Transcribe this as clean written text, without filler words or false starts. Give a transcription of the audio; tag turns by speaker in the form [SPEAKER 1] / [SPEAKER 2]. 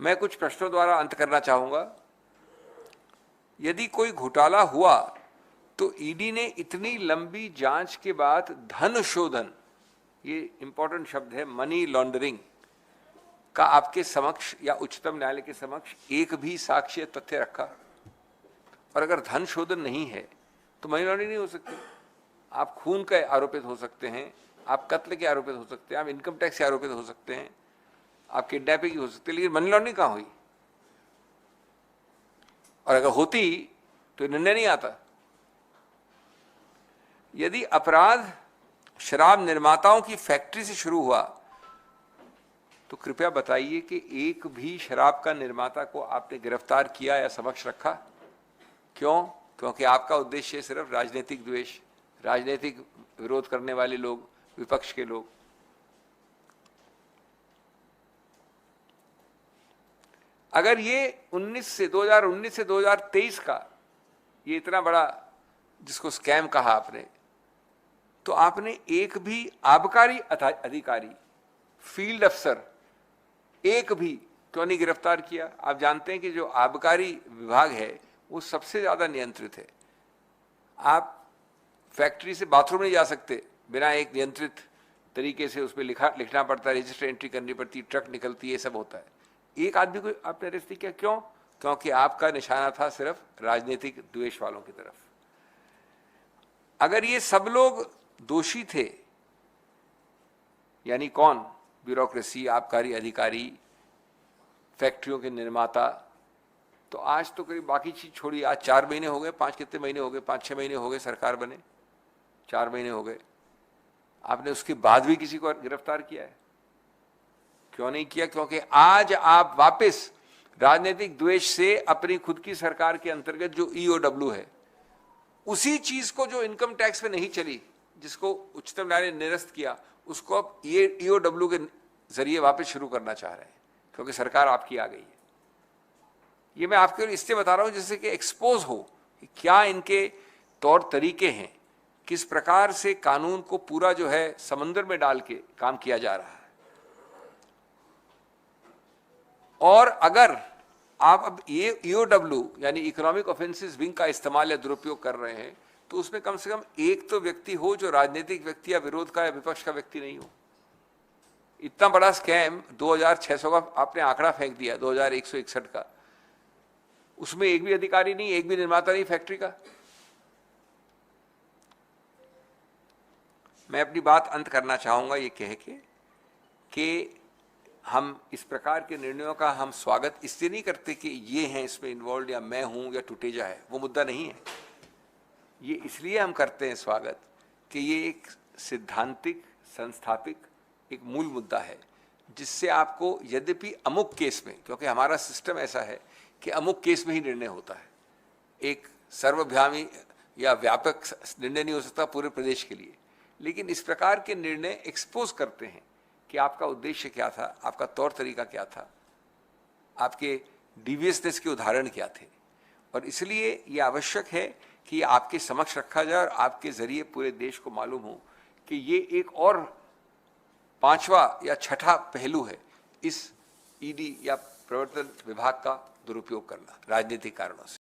[SPEAKER 1] मैं कुछ प्रश्नों द्वारा अंत करना चाहूंगा। यदि कोई घोटाला हुआ तो ईडी ने इतनी लंबी जांच के बाद धन शोधन, ये इंपॉर्टेंट शब्द है, मनी लॉन्ड्रिंग का आपके समक्ष या उच्चतम न्यायालय के समक्ष एक भी साक्ष्य तथ्य रखा? और अगर धन शोधन नहीं है तो मनी लॉन्ड्रिंग नहीं हो सकती। आप खून के आरोपित हो सकते हैं, आप कत्ल के आरोपित हो सकते हैं, आप इनकम टैक्स के आरोपित हो सकते हैं, आप किडनैपिंग की हो सकती है, लेकिन मनी लॉन्ड्रिंग कहां हुई? और अगर होती तो निर्णय नहीं आता। यदि अपराध शराब निर्माताओं की फैक्ट्री से शुरू हुआ तो कृपया बताइए कि एक भी शराब का निर्माता को आपने गिरफ्तार किया या समक्ष रखा? क्यों? क्योंकि आपका उद्देश्य सिर्फ राजनीतिक द्वेष, राजनीतिक विरोध करने वाले लोग, विपक्ष के लोग। अगर ये 2019 से 2023 का ये इतना बड़ा जिसको स्कैम कहा आपने, तो आपने एक भी आबकारी अधिकारी, फील्ड अफसर एक भी क्यों नहीं गिरफ्तार किया? आप जानते हैं कि जो आबकारी विभाग है वो सबसे ज्यादा नियंत्रित है। आप फैक्ट्री से बाथरूम नहीं जा सकते बिना एक नियंत्रित तरीके से उसमें लिखना पड़ता है, रजिस्टर एंट्री करनी पड़ती है, ट्रक निकलती है, ये सब होता है। एक आदमी को आपने अरेस्ट नहीं किया, क्यों? क्योंकि आपका निशाना था सिर्फ राजनीतिक द्वेष वालों की तरफ। अगर ये सब लोग दोषी थे, यानी कौन? ब्यूरोक्रेसी, आबकारी अधिकारी, फैक्ट्रियों के निर्माता, तो आज तो करीब बाकी चीज छोड़ी, आज 4 महीने हो गए, 5 कितने महीने हो गए, 5-6 महीने हो गए सरकार बने, 4 महीने हो गए। आपने उसके बाद भी किसी को गिरफ्तार किया है? क्यों नहीं किया? क्योंकि आज आप वापस राजनीतिक द्वेष से अपनी खुद की सरकार के अंतर्गत जो ईओडब्ल्यू है, उसी चीज को जो इनकम टैक्स पे नहीं चली, जिसको उच्चतम न्यायालय ने निरस्त किया, उसको अब ये ईओडब्ल्यू के जरिए वापस शुरू करना चाह रहे हैं, क्योंकि सरकार आपकी आ गई है। ये मैं आपके लिए इसलिए बता रहा हूं जिससे कि एक्सपोज हो कि क्या इनके तौर तरीके हैं, किस प्रकार से कानून को पूरा जो है समंदर में डाल के काम किया जा रहा है। और अगर आप अब ये ईओडब्ल्यू यानी इकोनॉमिक ऑफेंसेस विंग का इस्तेमाल या दुरुपयोग कर रहे हैं, तो उसमें कम से कम एक तो व्यक्ति हो जो राजनीतिक व्यक्ति या विरोध का या विपक्ष का व्यक्ति नहीं हो। इतना बड़ा स्कैम 2600 का आपने आंकड़ा फेंक दिया, 2161 का, उसमें एक भी अधिकारी नहीं, एक भी निर्माता नहीं फैक्ट्री का। मैं अपनी बात अंत करना चाहूंगा ये कह के कि हम इस प्रकार के निर्णयों का हम स्वागत इसलिए नहीं करते कि ये हैं इसमें इन्वॉल्व या मैं हूं या टुटेजा है, वो मुद्दा नहीं है। ये इसलिए हम करते हैं स्वागत कि ये एक सिद्धांतिक, संस्थापिक एक मूल मुद्दा है, जिससे आपको यद्यपि अमुक केस में, क्योंकि हमारा सिस्टम ऐसा है कि अमुक केस में ही निर्णय होता है, एक सर्वभ्यामी या व्यापक निर्णय नहीं हो सकता पूरे प्रदेश के लिए, लेकिन इस प्रकार के निर्णय एक्सपोज करते हैं कि आपका उद्देश्य क्या था, आपका तौर तरीका क्या था, आपके डीवियसनेस के उदाहरण क्या थे। और इसलिए ये आवश्यक है कि आपके समक्ष रखा जाए और आपके जरिए पूरे देश को मालूम हो कि ये एक और 5वां या 6ठा पहलू है इस ईडी या प्रवर्तन विभाग का दुरुपयोग करना राजनीतिक कारणों से।